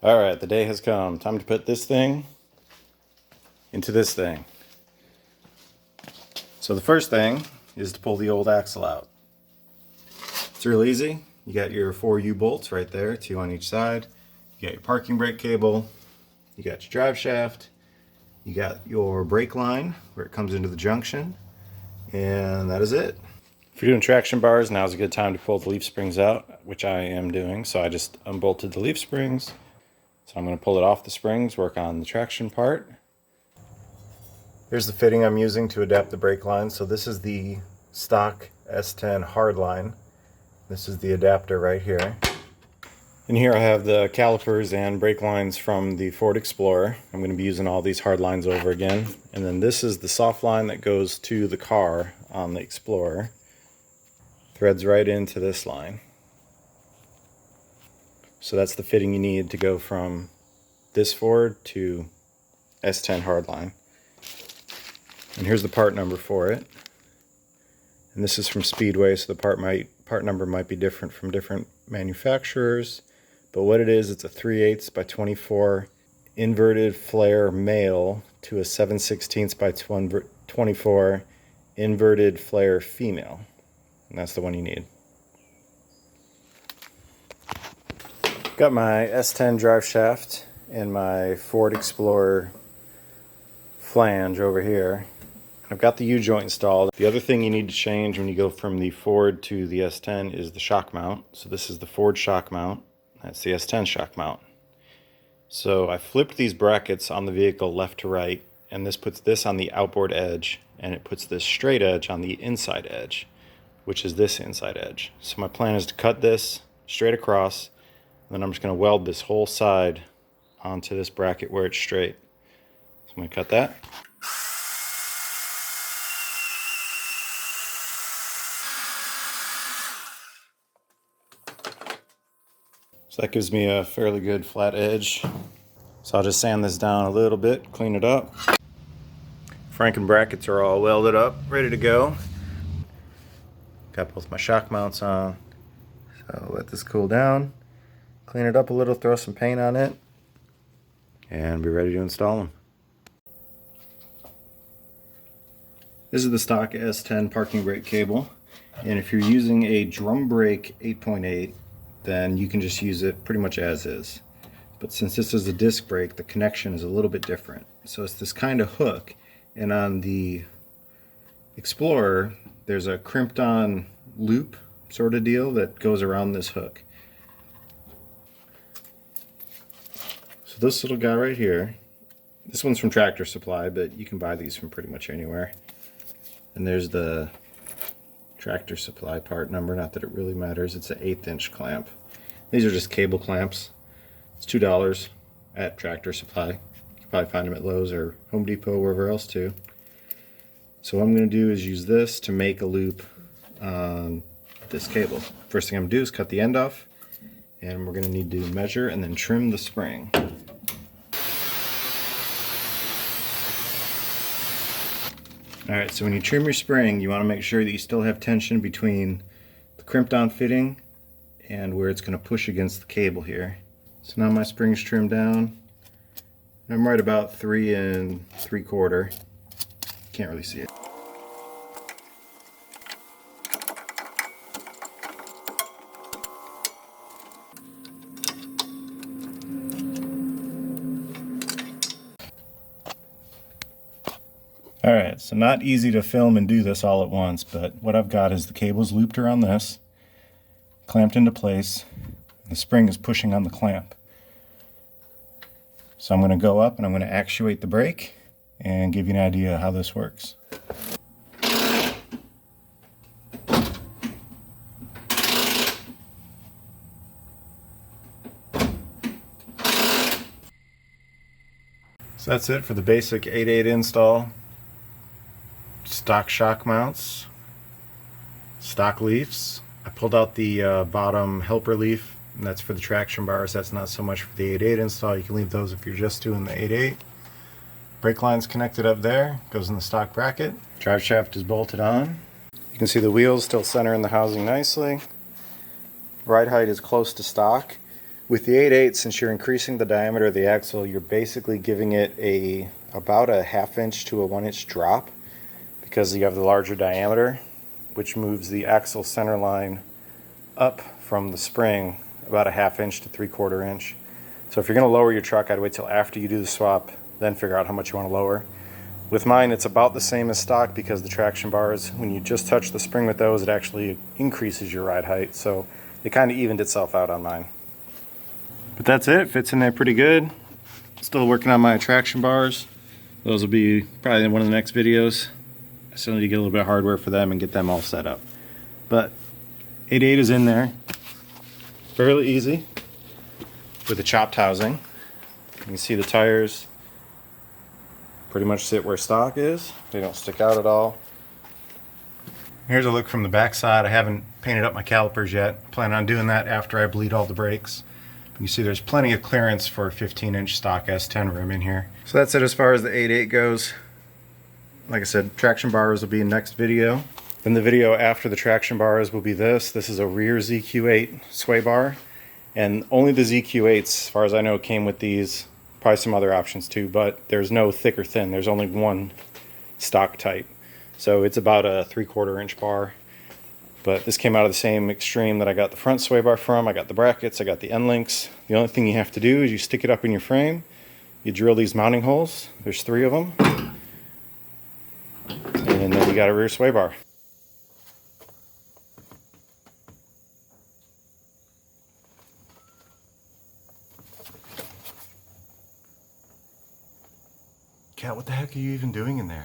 Alright, the day has come. Time to put this thing into this thing. So the first thing is to pull the old axle out. It's real easy. You got your 4 U-bolts right there, 2 on each side. You got your parking brake cable. You got your drive shaft. You got your brake line where it comes into the junction. And that is it. If you're doing traction bars, now's a good time to pull the leaf springs out, which I am doing. So I just unbolted the leaf springs. So I'm going to pull it off the springs, work on the traction part. Here's the fitting I'm using to adapt the brake line. So this is the stock S10 hardline. This is the adapter right here. And here I have the calipers and brake lines from the Ford Explorer. I'm going to be using all these hard lines over again. And then this is the soft line that goes to the car on the Explorer. Threads right into this line. So that's the fitting you need to go from this Ford to S10 hardline. And here's the part number for it. And this is from Speedway, so the part number might be different from different manufacturers. But what it is, it's a 3/8 by 24 inverted flare male to a 7/16 by 24 inverted flare female. And that's the one you need. Got my S10 drive shaft and my Ford Explorer flange over here. I've got the U-joint installed. The other thing you need to change when you go from the Ford to the S10 is the shock mount. So this is the Ford shock mount. That's the S10 shock mount. So I flipped these brackets on the vehicle left to right, and this puts this on the outboard edge, and it puts this straight edge on the inside edge, which is this inside edge. So my plan is to cut this straight across. Then I'm just going to weld this whole side onto this bracket where it's straight. So I'm going to cut that. So that gives me a fairly good flat edge. So I'll just sand this down a little bit, clean it up. Franken brackets are all welded up, ready to go. Got both my shock mounts on. So let this cool down. Clean it up a little, throw some paint on it, and be ready to install them. This is the stock S10 parking brake cable, and if you're using a drum brake 8.8, then you can just use it pretty much as is. But since this is a disc brake, the connection is a little bit different. So it's this kind of hook, and on the Explorer, there's a crimped on loop sort of deal that goes around this hook. So this little guy right here, this one's from Tractor Supply, but you can buy these from pretty much anywhere. And there's the Tractor Supply part number, not that it really matters. It's an 1/8 inch clamp. These are just cable clamps. It's $2 at Tractor Supply. You can probably find them at Lowe's or Home Depot, wherever else too. So what I'm going to do is use this to make a loop on this cable. First thing I'm going to do is cut the end off, and we're going to need to measure and then trim the spring. Alright, so when you trim your spring, you want to make sure that you still have tension between the crimped on fitting and where it's going to push against the cable here. So now my spring's trimmed down. I'm right about 3 3/4. Can't really see it. Alright, so not easy to film and do this all at once, but what I've got is the cable's looped around this, clamped into place, and the spring is pushing on the clamp. So I'm going to go up and I'm going to actuate the brake and give you an idea of how this works. So that's it for the basic 8/8 install. Stock shock mounts, stock leaves. I pulled out the bottom helper leaf, and that's for the traction bars. That's not so much for the 8/8 install. You can leave those if you're just doing the 8/8. Brake line's connected up there, goes in the stock bracket. Drive shaft is bolted on. You can see the wheels still center in the housing nicely. Ride height is close to stock. With the 8/8, since you're increasing the diameter of the axle, you're basically giving it about a 1/2 inch to a 1 inch drop because you have the larger diameter, which moves the axle center line up from the spring about a 1/2 inch to 3/4 inch. So if you're going to lower your truck, I'd wait till after you do the swap, then figure out how much you want to lower. With mine, it's about the same as stock because the traction bars, when you just touch the spring with those, it actually increases your ride height. So it kind of evened itself out on mine. But that's it. Fits in there pretty good. Still working on my traction bars. Those will be probably in one of the next videos. I still need to get a little bit of hardware for them and get them all set up. But 8/8 is in there. Fairly easy with the chopped housing. You can see the tires pretty much sit where stock is. They don't stick out at all. Here's a look from the back side. I haven't painted up my calipers yet. Plan on doing that after I bleed all the brakes. You see there's plenty of clearance for a 15-inch stock S10 rim in here. So that's it as far as the 8/8 goes. Like I said, traction bars will be in next video. Then the video after the traction bars will be this. This is a rear ZQ8 sway bar. And only the ZQ8s, as far as I know, came with these. Probably some other options too, but there's no thick or thin. There's only one stock type. So it's about a 3/4 inch bar. But this came out of the same extreme that I got the front sway bar from. I got the brackets, I got the end links. The only thing you have to do is you stick it up in your frame, you drill these mounting holes. There's 3 of them. And then you got a rear sway bar. Cat, what the heck are you even doing in there?